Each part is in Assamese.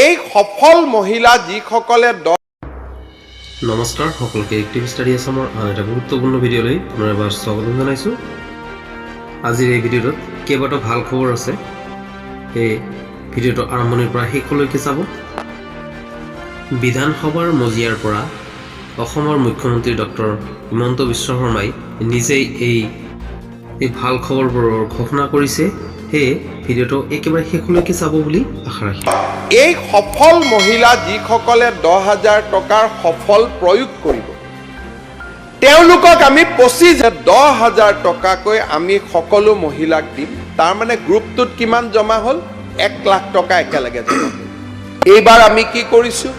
এই সফল মহিলা যিসকলে নমস্কাৰ সকলোকে এক্টিভ ষ্টাডি আসামৰ আন এটা গুৰুত্বপূৰ্ণ ভিডিঅ'লৈ পুনৰ এবাৰ স্বাগতম জনাইছোঁ। আজিৰ এই ভিডিঅ'টোত কেইবাটাও ভাল খবৰ আছে। এই ভিডিঅ'টো আৰম্ভণিৰ পৰা শেষলৈকে চাব। বিধানসভাৰ মজিয়াৰ পৰা অসমৰ মুখ্যমন্ত্ৰী ডক্টৰ হিমন্ত বিশ্ব শৰ্মাই নিজেই এই ভাল খবৰবোৰৰ ঘোষণা কৰিছে। সেয়ে ভিডিঅ'টো একেবাৰে শেষলৈকে চাব বুলি আশা ৰাখিছোঁ। এই সফল মহিলা যিসকলে 10,000 টকাৰ সফল প্ৰয়োগ কৰিব, তেওঁলোকক আমি 10,000 টকাকৈ আমি সকলো মহিলাক দিম। তাৰ মানে গ্ৰুপটোত কিমান জমা হ'ল? 1 লাখ টকা একেলগে জমা হ'ল। এইবাৰ আমি কি কৰিছোঁ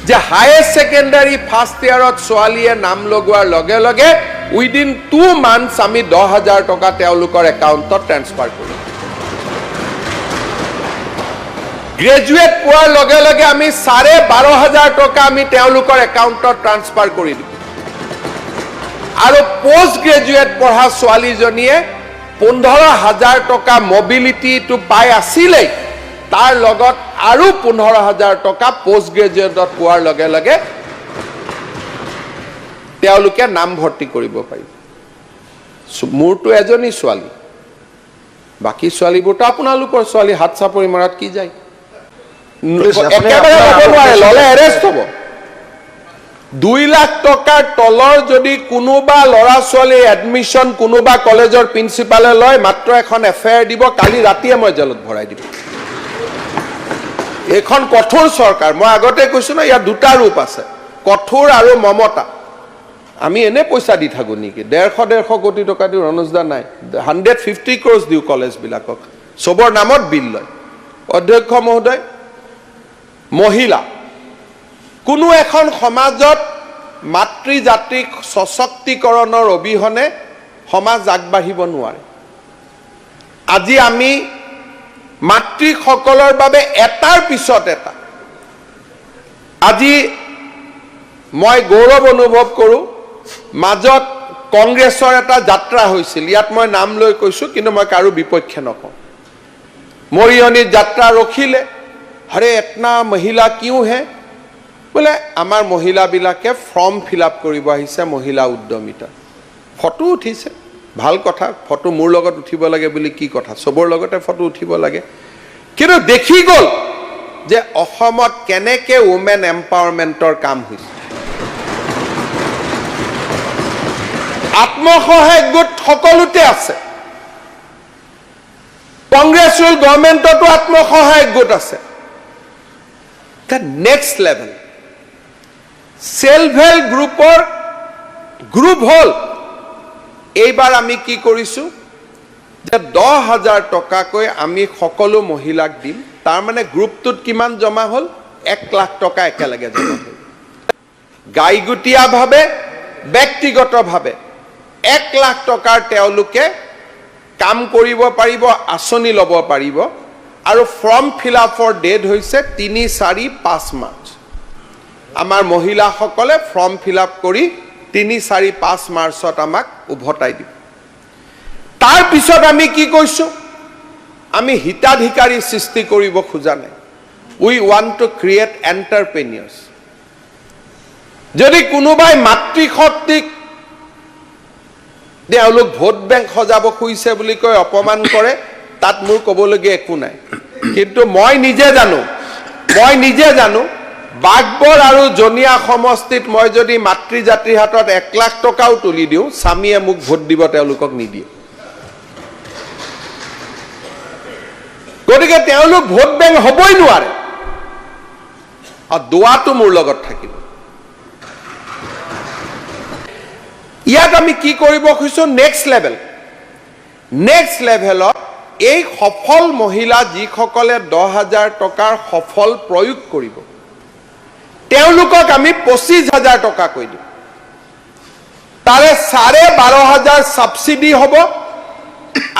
যে হায়াৰ ছেকেণ্ডাৰী ফাৰ্ষ্ট ইয়াৰত ছোৱালীয়ে নাম লগোৱাৰ লগে লগে উইদিন 2 মান্থছ আমি 10,000 টকা তেওঁলোকৰ একাউণ্টত ট্ৰেন্সফাৰ কৰিম। গ্ৰেজুৱেট পোৱাৰ লগে লগে আমি 12,500 টকা আমি তেওঁলোকৰ একাউণ্টত ট্ৰান্সফাৰ কৰি দিম। আৰু পোষ্ট গ্ৰেজুৱেট পঢ়া ছোৱালীজনীয়ে 15,000 টকা মবিলিটিটো পাই আছিলেই, তাৰ লগত আৰু 15,000 টকা পোষ্ট গ্ৰেজুৱেটত পোৱাৰ লগে লগে তেওঁলোকে নাম ভৰ্তি কৰিব পাৰিব। মোৰতো এজনী ছোৱালী, বাকী ছোৱালীবোৰতো আপোনালোকৰ ছোৱালী, হাত চাপৰি মৰাত কি যায়? একেবাৰে ল'ব নোৱাৰে, ল'লে এৰেষ্ট হ'ব। 2 লাখ টকাৰ তলৰ যদি কোনোবা ল'ৰা ছোৱালী এডমিশ্যন কোনোবা কলেজৰ প্ৰিন্সিপালে লয়, মাত্ৰ এখন এফআইআৰ দিব, কালি ৰাতিয়ে মই জেলত ভৰাই দিব। এইখন কঠোৰ চৰকাৰ। মই আগতে কৈছো ন, ইয়াৰ 2টা ৰূপ আছে, কঠোৰ আৰু মমতা। আমি এনে পইচা দি থাকো নেকি? 150 কোটি টকা দিওঁ, ৰনোজদা নাই, 150 crores দিওঁ কলেজবিলাকক, চবৰ নামত বিল লয়। অধ্যক্ষ মহোদয়, মহিলা কোনো এখন সমাজত মাতৃ জাতিক সশক্তিকৰণৰ অবিহনে সমাজ আগবাঢ়িব নোৱাৰে। আজি আমি মাতৃসকলৰ বাবে এটাৰ পিছত এটা, আজি মই গৌৰৱ অনুভৱ কৰোঁ। মাজত কংগ্ৰেছৰ এটা যাত্ৰা হৈছিল, ইয়াত মই নাম লৈ কৈছোঁ, কিন্তু মই কাৰো বিপক্ষে নকওঁ। মৰিয়নিত যাত্ৰা ৰখিলে, হৰে এটনা মহিলা কিয় হে? বোলে আমাৰ মহিলাবিলাকে ফৰ্ম ফিল আপ কৰিব আহিছে, মহিলা উদ্যমিতা। ফটো উঠিছে, ভাল কথা, ফটো মোৰ লগত উঠিব লাগে বুলি কি কথা? চবৰ লগতে ফটো উঠিব লাগে। কিন্তু দেখি গ'ল যে অসমত কেনেকৈ উমেন এম্পাৱাৰমেণ্টৰ কাম হৈছে। আত্মসহায়ক গোট সকলোতে আছে, কংগ্ৰেছুৱেল গভৰ্ণমেণ্টতো আত্মসহায়ক গোট আছে। নেক্সট লেভেল সেলফ হেল্প গ্ৰুপৰ গ্ৰুপ হ'ল। এইবাৰ আমি কি কৰিছোঁ যে 10,000 টকাকৈ আমি সকলো মহিলাক দিম। তাৰ মানে গ্ৰুপটোত কিমান জমা হ'ল? 1 লাখ টকা একেলগে জমা হ'ল। গাইগুটীয়াভাৱে ব্যক্তিগতভাৱে 1 লাখ টকাৰ তেওঁলোকে কাম কৰিব পাৰিব, আঁচনি ল'ব পাৰিব। আৰু ফৰ্ম ফিল আপৰ ডেট হৈছে 3, 4, 5 মাৰ্চ। আমাৰ মহিলাসকলে ফৰ্ম ফিল আপ কৰি 3, 4, 5 মাৰ্চত আমাক উভতাই দিব। তাৰপিছত আমি কি কৈছোঁ? আমি হিতাধিকাৰী সৃষ্টি কৰিব খোজা নাই। উই ৱান্ট টু ক্ৰিয়েট এণ্টাৰপ্ৰেনিয়ৰ্ছ। যদি কোনোবাই মাতৃশক্তিক তেওঁলোক ভোট বেংক সজাব খুজিছে বুলি কৈ অপমান কৰে, তাত মোৰ ক'বলগীয়া একো নাই। কিন্তু মই নিজে জানো বাগবৰ আৰু জনিয়া সমষ্টিত মই যদি মাতৃ জাতিৰ হাতত 1 লাখ টকাও তুলি দিওঁ, স্বামীয়ে মোক ভোট দিব, তেওঁলোকক নিদিয়ে। গতিকে তেওঁলোক ভোট বেংক হ'বই নোৱাৰে। আৰু দোৱাটো মোৰ লগত থাকিব। ইয়াত আমি কি কৰিব খুজিছোঁ? নেক্সট লেভেলত এই সফল মহিলা যিসকলে 10,000 টকাৰ সফল প্ৰয়োগ কৰিব, তেওঁলোকক আমি 25,000 টকা কৈ দিম। তাৰে 12,500 ছাবচিডি হ'ব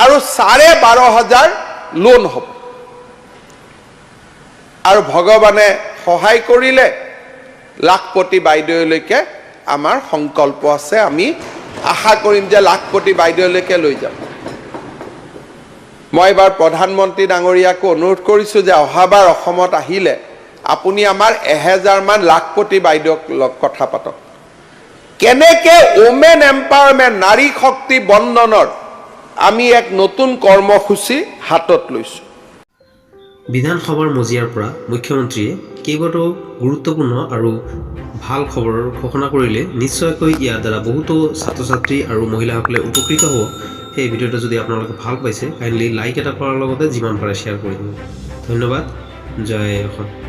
আৰু 12,500 লোন হ'ব। আৰু ভগৱানে সহায় কৰিলে লাখপতি বাইদেউলৈকে আমাৰ সংকল্প আছে। আমি আশা কৰিম যে লাখপতি বাইদেউলৈকে লৈ যাম। মই এবাৰ প্ৰধানমন্ত্ৰী ডাঙৰীয়াকো অনুৰোধ কৰিছোঁ যে অহাবাৰ অসমত আহিলে আপুনি আমাৰ 1000মান লাখপতি বাইদেউক কথা পাতক কেনেকে ওমেন এম্পাৱাৰমেণ্ট নাৰী শক্তি বন্ধনৰ আমি এক নতুন কৰ্মসূচী হাতত লৈছোঁ বিধানসভাৰ মজিয়াৰ পৰা মুখ্যমন্ত্ৰীয়ে কেইবাটাও গুৰুত্বপূৰ্ণ আৰু ভাল খবৰ ঘোষণা কৰিলে নিশ্চয়কৈ ইয়াৰ দ্বাৰা বহুতো ছাত্ৰ ছাত্ৰী আৰু মহিলাসকলে উপকৃত হ'ব সেই ভিডিঅ'টো যদি আপোনালোকে ভাল পাইছে কাইণ্ডলি লাইক এটা কৰাৰ লগতে যিমান পাৰে শ্বেয়াৰ কৰি দিব ধন্যবাদ জয় অসম